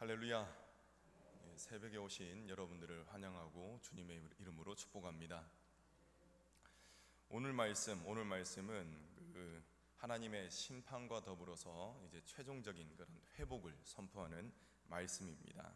할렐루야. 새벽에 오신 여러분들을 환영하고 주님의 이름으로 축복합니다. 오늘 말씀은 하나님의 심판과 더불어서 이제 최종적인 그런 회복을 선포하는 말씀입니다.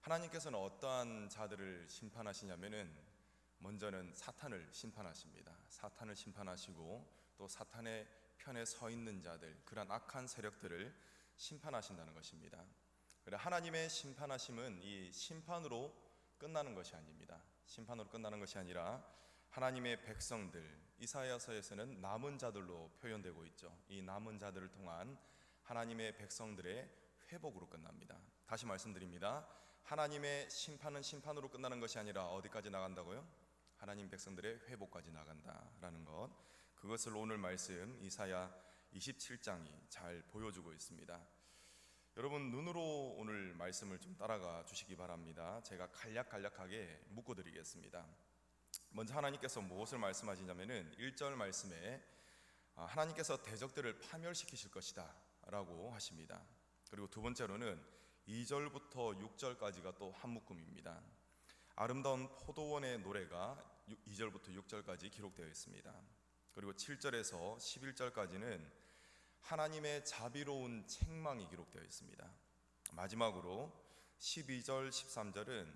하나님께서는 어떠한 자들을 심판하시냐면은 먼저는 사탄을 심판하십니다. 사탄을 심판하시고 또 사탄의 편에 서 있는 자들, 그러한 악한 세력들을 심판하신다는 것입니다. 하나님의 심판하심은 이 심판으로 끝나는 것이 아닙니다. 심판으로 끝나는 것이 아니라 하나님의 백성들, 이사야서에서는 남은 자들로 표현되고 있죠. 이 남은 자들을 통한 하나님의 백성들의 회복으로 끝납니다. 다시 말씀드립니다. 하나님의 심판은 심판으로 끝나는 것이 아니라 어디까지 나간다고요? 하나님 백성들의 회복까지 나간다라는 것, 그것을 오늘 말씀 이사야 27장이 잘 보여주고 있습니다. 여러분, 눈으로 오늘 말씀을 좀 따라가 주시기 바랍니다. 제가 간략하게 묶어드리겠습니다. 먼저 하나님께서 무엇을 말씀하시냐면은 1절 말씀에 하나님께서 대적들을 파멸시키실 것이다 라고 하십니다. 그리고 두 번째로는 2절부터 6절까지가 또 한 묶음입니다. 아름다운 포도원의 노래가 2절부터 6절까지 기록되어 있습니다. 그리고 7절에서 11절까지는 하나님의 자비로운 책망이 기록되어 있습니다. 마지막으로 12절, 13절은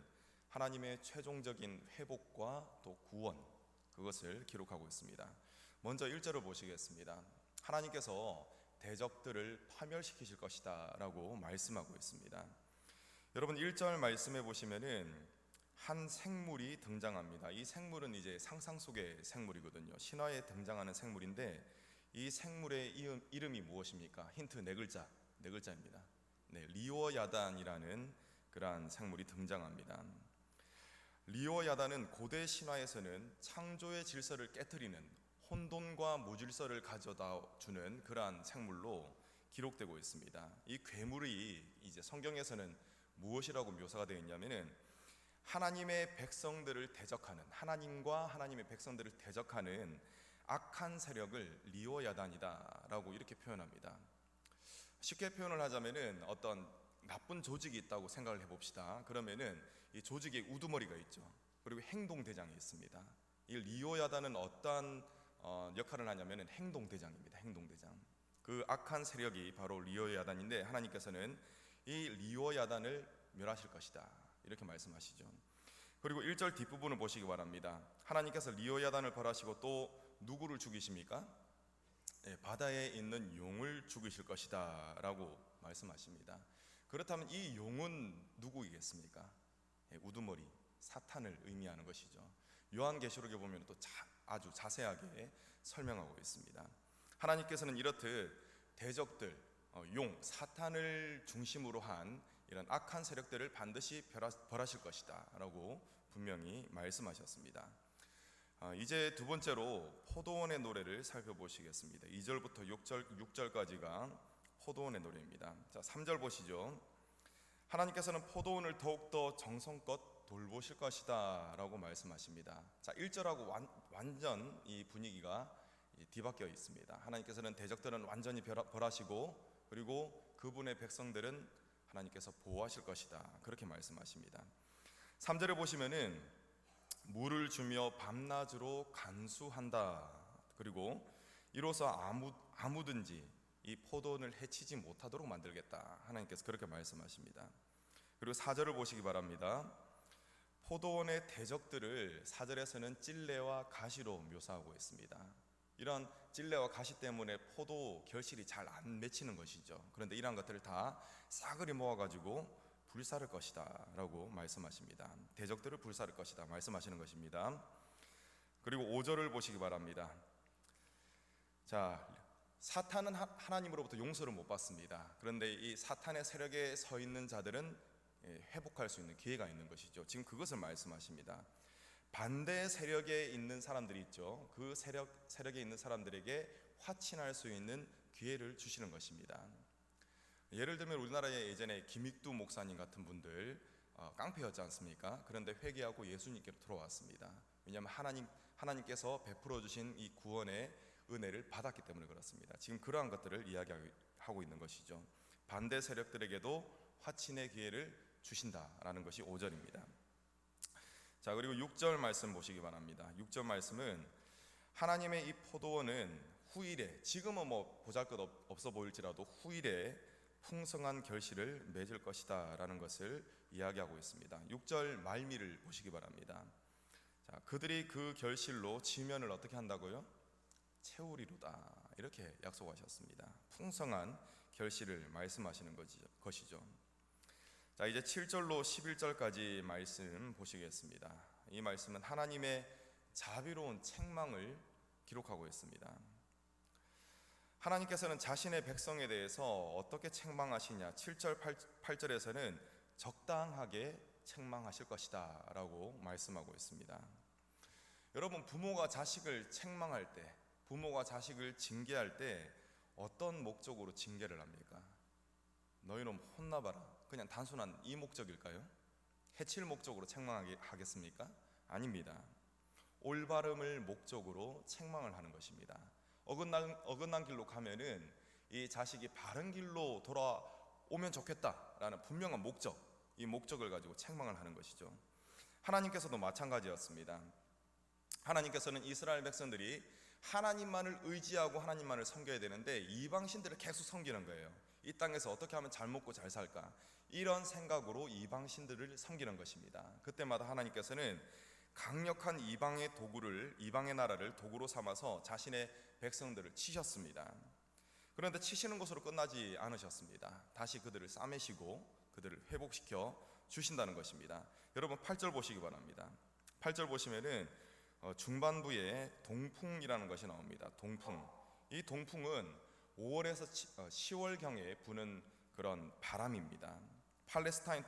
하나님의 최종적인 회복과 또 구원, 그것을 기록하고 있습니다. 먼저 1절을 보시겠습니다. 하나님께서 대적들을 파멸시키실 것이다 라고 말씀하고 있습니다. 여러분, 1절 말씀해 보시면은 한 생물이 등장합니다. 이 생물은 이제 상상 속의 생물이거든요. 신화에 등장하는 생물인데 이 생물의 이름이 무엇입니까? 힌트 네 글자입니다. 리오야단이라는 그러한 생물이 등장합니다. 리오야단은 고대 신화에서는 창조의 질서를 깨트리는 혼돈과 무질서를 가져다 주는 그러한 생물로 기록되고 있습니다. 이 괴물이 이제 성경에서는 무엇이라고 묘사가 되어 있냐면은 하나님의 백성들을 대적하는, 하나님과 하나님의 백성들을 대적하는 악한 세력을 리오야단이다 라고 이렇게 표현합니다. 쉽게 표현을 하자면은 어떤 나쁜 조직이 있다고 생각을 해봅시다. 그러면은 이 조직에 우두머리가 있죠. 그리고 행동대장이 있습니다. 이 리오야단은 어떠한 역할을 하냐면은 행동대장입니다. 행동대장. 그 악한 세력이 바로 리오야단인데 하나님께서는 이 리오야단을 멸하실 것이다 이렇게 말씀하시죠. 그리고 1절 뒷부분을 보시기 바랍니다. 하나님께서 리오야단을 벌하시고 또 누구를 죽이십니까? 바다에 있는 용을 죽이실 것이다 라고 말씀하십니다. 그렇다면 이 용은 누구이겠습니까? 우두머리, 사탄을 의미하는 것이죠. 요한계시록에 보면 또 아주 자세하게 설명하고 있습니다. 하나님께서는 이렇듯 대적들, 용, 사탄을 중심으로 한 이런 악한 세력들을 반드시 벌하실 것이다 라고 분명히 말씀하셨습니다. 이제 두 번째로 포도원의 노래를 살펴보시겠습니다. 2절부터 6절까지가 포도원의 노래입니다. 자, 3절 보시죠. 하나님께서는 포도원을 더욱더 정성껏 돌보실 것이다 라고 말씀하십니다. 자, 1절하고 완전 이 분위기가 뒤바뀌어 있습니다. 하나님께서는 대적들은 완전히 벌하시고 그리고 그분의 백성들은 하나님께서 보호하실 것이다 그렇게 말씀하십니다. 3절에 보시면은 물을 주며 밤낮으로 간수한다. 그리고 이로써 아무든지 이 포도원을 해치지 못하도록 만들겠다. 하나님께서 그렇게 말씀하십니다. 그리고 4절을 보시기 바랍니다. 포도원의 대적들을 4절에서는 찔레와 가시로 묘사하고 있습니다. 이런 찔레와 가시 때문에 포도 결실이 잘 안 맺히는 것이죠. 그런데 이러한 것들을 다 싸그리 모아가지고 불사를 것이다 라고 말씀하십니다. 대적들을 불사를 것이다 말씀하시는 것입니다. 그리고 5절을 보시기 바랍니다. 자, 사탄은 하나님으로부터 용서를 못 받습니다. 그런데 이 사탄의 세력에 서 있는 자들은 회복할 수 있는 기회가 있는 것이죠. 지금 그것을 말씀하십니다. 반대 세력에 있는 사람들이 있죠. 그 세력에 있는 사람들에게 화친할 수 있는 기회를 주시는 것입니다. 예를 들면 우리나라에 예전에 김익두 목사님 같은 분들 깡패였지 않습니까? 그런데 회개하고 예수님께로 돌아왔습니다. 왜냐하면 하나님께서 베풀어 주신 이 구원의 은혜를 받았기 때문에 그렇습니다. 지금 그러한 것들을 이야기하고 있는 것이죠. 반대 세력들에게도 화친의 기회를 주신다라는 것이 5절입니다. 자, 그리고 6절 말씀 보시기 바랍니다. 6절 말씀은 하나님의 이 포도원은 후일에, 지금은 뭐 보잘것없어 보일지라도 후일에 풍성한 결실을 맺을 것이다 라는 것을 이야기하고 있습니다. 6절 말미를 보시기 바랍니다. 자, 그들이 그 결실로 지면을 어떻게 한다고요? 채우리로다, 이렇게 약속하셨습니다. 풍성한 결실을 말씀하시는 것이죠. 자, 이제 7절로 11절까지 말씀 보시겠습니다. 이 말씀은 하나님의 자비로운 책망을 기록하고 있습니다. 하나님께서는 자신의 백성에 대해서 어떻게 책망하시냐, 7절 8절에서는 적당하게 책망하실 것이다 라고 말씀하고 있습니다. 여러분, 부모가 자식을 책망할 때, 부모가 자식을 징계할 때 어떤 목적으로 징계를 합니까? 너희놈 혼나봐라, 그냥 단순한 이 목적일까요? 해칠 목적으로 책망하겠습니까? 아닙니다. 올바름을 목적으로 책망을 하는 것입니다. 어긋난 길로 가면은 이 자식이 바른 길로 돌아오면 좋겠다라는 분명한 목적, 이 목적을 가지고 책망을 하는 것이죠. 하나님께서도 마찬가지였습니다. 하나님께서는 이스라엘 백성들이 하나님만을 의지하고 하나님만을 섬겨야 되는데 이방신들을 계속 섬기는 거예요. 이 땅에서 어떻게 하면 잘 먹고 잘 살까, 이런 생각으로 이방신들을 섬기는 것입니다. 그때마다 하나님께서는 강력한 이방의 나라를 도구로 삼아서 자신의 백성들을 치셨습니다. 그런데 치시는 것으로 끝나지 않으셨습니다. 다시 그들을 싸매시고 그들을 회복시켜 주신다는 것입니다. 여러분 8절 보시기 바랍니다. 8절 보시면은 중반부에 동풍이라는 것이 나옵니다. 동풍. 이 동풍은 5월에서 10월경에 부는 그런 바람입니다. 팔레스타인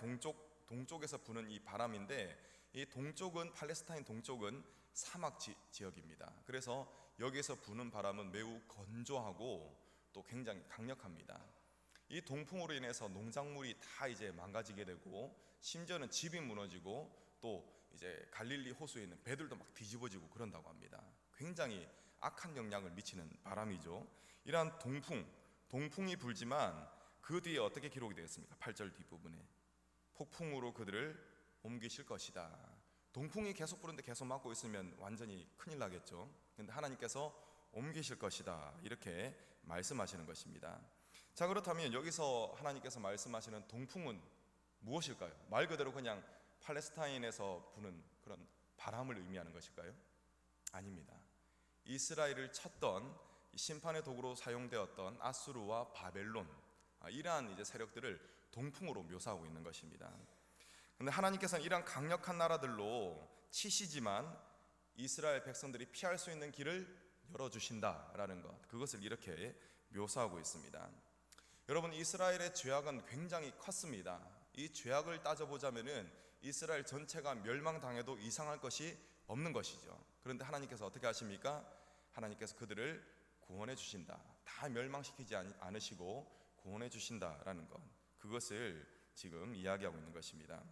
동쪽에서 부는 이 바람인데, 이 동쪽은, 팔레스타인 동쪽은 사막 지역입니다. 그래서 여기서 부는 바람은 매우 건조하고 또 굉장히 강력합니다. 이 동풍으로 인해서 농작물이 다 이제 망가지게 되고, 심지어는 집이 무너지고 또 이제 갈릴리 호수에 있는 배들도 막 뒤집어지고 그런다고 합니다. 굉장히 악한 영향을 미치는 바람이죠. 이러한 동풍이 불지만 그 뒤에 어떻게 기록이 되었습니까? 8절 뒷부분에 폭풍으로 그들을 옮기실 것이다. 동풍이 계속 부는데 계속 막고 있으면 완전히 큰일 나겠죠. 그런데 하나님께서 옮기실 것이다, 이렇게 말씀하시는 것입니다. 자, 그렇다면 여기서 하나님께서 말씀하시는 동풍은 무엇일까요? 말 그대로 그냥 팔레스타인에서 부는 그런 바람을 의미하는 것일까요? 아닙니다. 이스라엘을 쳤던 심판의 도구로 사용되었던 아수르와 바벨론, 이러한 이제 세력들을 동풍으로 묘사하고 있는 것입니다. 그런데 하나님께서는 이러한 강력한 나라들로 치시지만 이스라엘 백성들이 피할 수 있는 길을 열어주신다라는 것, 그것을 이렇게 묘사하고 있습니다. 여러분, 이스라엘의 죄악은 굉장히 컸습니다. 이 죄악을 따져보자면은 이스라엘 전체가 멸망당해도 이상할 것이 없는 것이죠. 그런데 하나님께서 어떻게 하십니까? 하나님께서 그들을 구원해 주신다. 다 멸망시키지 않으시고 구원해 주신다라는 것, 그것을 지금 이야기하고 있는 것입니다.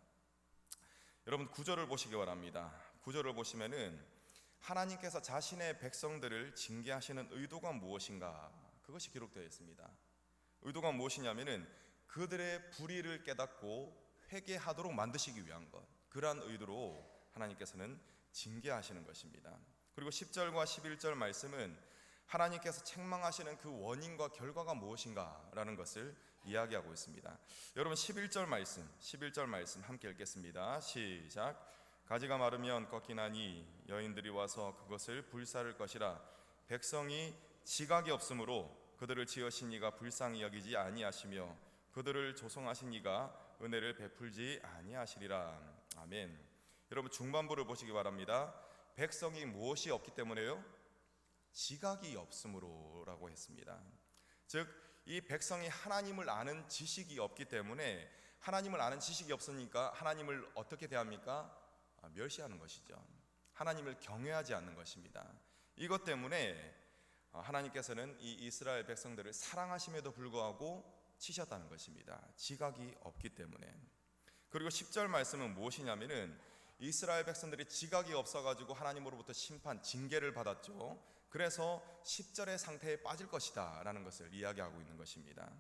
여러분 9절을 보시기 바랍니다. 9절을 보시면은 하나님께서 자신의 백성들을 징계하시는 의도가 무엇인가, 그것이 기록되어 있습니다. 의도가 무엇이냐면은 그들의 불의를 깨닫고 회개하도록 만드시기 위한 것, 그러한 의도로 하나님께서는 징계하시는 것입니다. 그리고 10절과 11절 말씀은 하나님께서 책망하시는 그 원인과 결과가 무엇인가 라는 것을 이야기하고 있습니다. 여러분 11절 말씀 함께 읽겠습니다. 시작. 가지가 마르면 꺾이나니 여인들이 와서 그것을 불사를 것이라. 백성이 지각이 없으므로 그들을 지으신 이가 불쌍히 여기지 아니하시며 그들을 조성하신 이가 은혜를 베풀지 아니하시리라. 아멘. 여러분 중반부를 보시기 바랍니다. 백성이 무엇이 없기 때문에요? 지각이 없으므로라고 했습니다. 즉 이 백성이 하나님을 아는 지식이 없기 때문에, 하나님을 아는 지식이 없으니까 하나님을 어떻게 대합니까? 멸시하는 것이죠. 하나님을 경외하지 않는 것입니다. 이것 때문에 하나님께서는 이 이스라엘 백성들을 사랑하심에도 불구하고 치셨다는 것입니다. 지각이 없기 때문에. 그리고 10절 말씀은 무엇이냐면은 이스라엘 백성들이 지각이 없어가지고 하나님으로부터 심판, 징계를 받았죠. 그래서 10절의 상태에 빠질 것이다 라는 것을 이야기하고 있는 것입니다.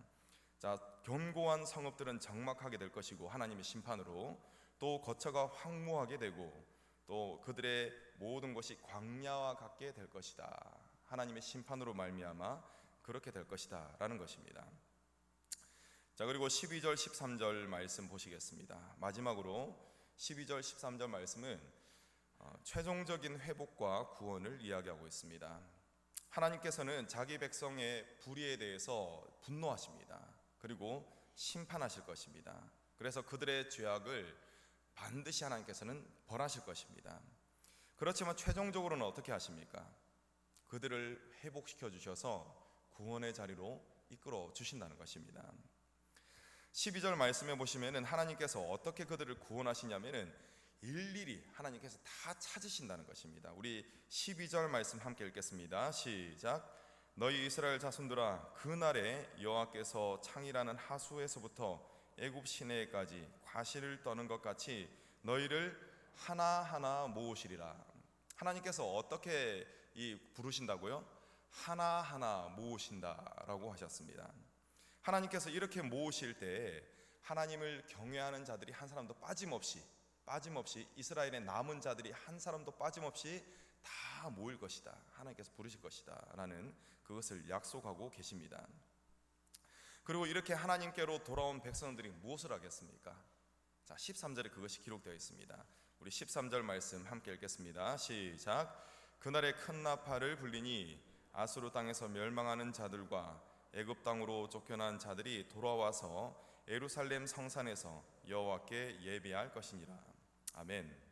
자, 견고한 성읍들은 장막하게 될 것이고 하나님의 심판으로, 또 거처가 황무하게 되고 또 그들의 모든 것이 광야와 같게 될 것이다. 하나님의 심판으로 말미암아 그렇게 될 것이다 라는 것입니다. 자, 그리고 12절 13절 말씀 보시겠습니다. 마지막으로 12절 13절 말씀은 최종적인 회복과 구원을 이야기하고 있습니다. 하나님께서는 자기 백성의 불의에 대해서 분노하십니다. 그리고 심판하실 것입니다. 그래서 그들의 죄악을 반드시 하나님께서는 벌하실 것입니다. 그렇지만 최종적으로는 어떻게 하십니까? 그들을 회복시켜 주셔서 구원의 자리로 이끌어 주신다는 것입니다. 12절 말씀에 보시면은 하나님께서 어떻게 그들을 구원하시냐면은 일일이 하나님께서 다 찾으신다는 것입니다. 우리 12절 말씀 함께 읽겠습니다. 시작. 너희 이스라엘 자손들아, 그날에 여호와께서 창이라는 하수에서부터 애굽 시내까지 과실을 떠는 것 같이 너희를 하나하나 모으시리라. 하나님께서 어떻게 부르신다고요? 하나하나 모으신다라고 하셨습니다. 하나님께서 이렇게 모으실 때 하나님을 경외하는 자들이 한 사람도 빠짐없이 이스라엘의 남은 자들이 한 사람도 빠짐없이 다 모일 것이다. 하나님께서 부르실 것이다 라는 그것을 약속하고 계십니다. 그리고 이렇게 하나님께로 돌아온 백성들이 무엇을 하겠습니까? 자, 13절에 그것이 기록되어 있습니다. 우리 13절 말씀 함께 읽겠습니다. 시작. 그날에 큰 나팔을 불리니 아수르 땅에서 멸망하는 자들과 애굽 땅으로 쫓겨난 자들이 돌아와서 예루살렘 성산에서 여호와께 예배할 것이니라. 아멘.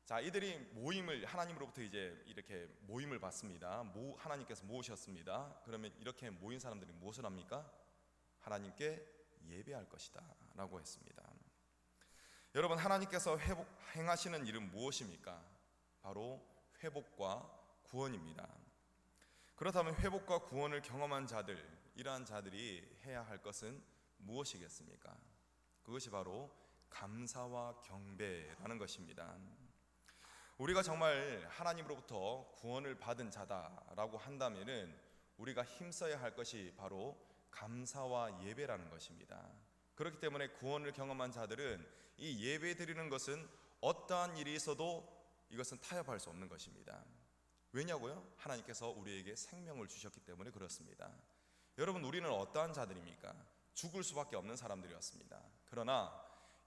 자, 이들이 모임을 하나님으로부터 이제 이렇게 모임을 받습니다. 하나님께서 모으셨습니다. 그러면 이렇게 모인 사람들이 무엇을 합니까? 하나님께 예배할 것이다 라고 했습니다. 여러분, 하나님께서 행하시는 일은 무엇입니까? 바로 회복과 구원입니다. 그렇다면 회복과 구원을 경험한 자들, 이러한 자들이 해야 할 것은 무엇이겠습니까? 그것이 바로 감사와 경배라는 것입니다. 우리가 정말 하나님으로부터 구원을 받은 자다라고 한다면은 우리가 힘써야 할 것이 바로 감사와 예배라는 것입니다. 그렇기 때문에 구원을 경험한 자들은 이 예배 드리는 것은 어떠한 일이 있어도 이것은 타협할 수 없는 것입니다. 왜냐고요? 하나님께서 우리에게 생명을 주셨기 때문에 그렇습니다. 여러분, 우리는 어떠한 자들입니까? 죽을 수밖에 없는 사람들이었습니다. 그러나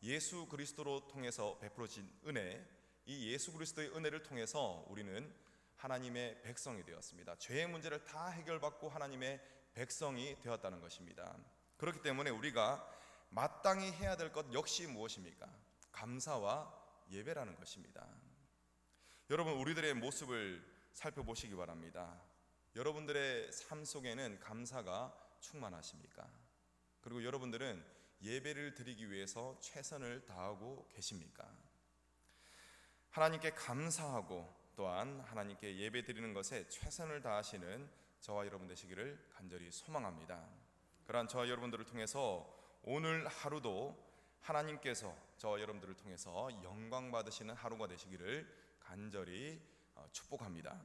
예수 그리스도로 통해서 베풀어진 은혜, 이 예수 그리스도의 은혜를 통해서 우리는 하나님의 백성이 되었습니다. 죄의 문제를 다 해결받고 하나님의 백성이 되었다는 것입니다. 그렇기 때문에 우리가 마땅히 해야 될 것 역시 무엇입니까? 감사와 예배라는 것입니다. 여러분, 우리들의 모습을 살펴보시기 바랍니다. 여러분들의 삶 속에는 감사가 충만하십니까? 그리고 여러분들은 예배를 드리기 위해서 최선을 다하고 계십니까? 하나님께 감사하고 또한 하나님께 예배 드리는 것에 최선을 다하시는 저와 여러분 되시기를 간절히 소망합니다. 그러한 저와 여러분들을 통해서 오늘 하루도 하나님께서 저와 여러분들을 통해서 영광 받으시는 하루가 되시기를 간절히 축복합니다.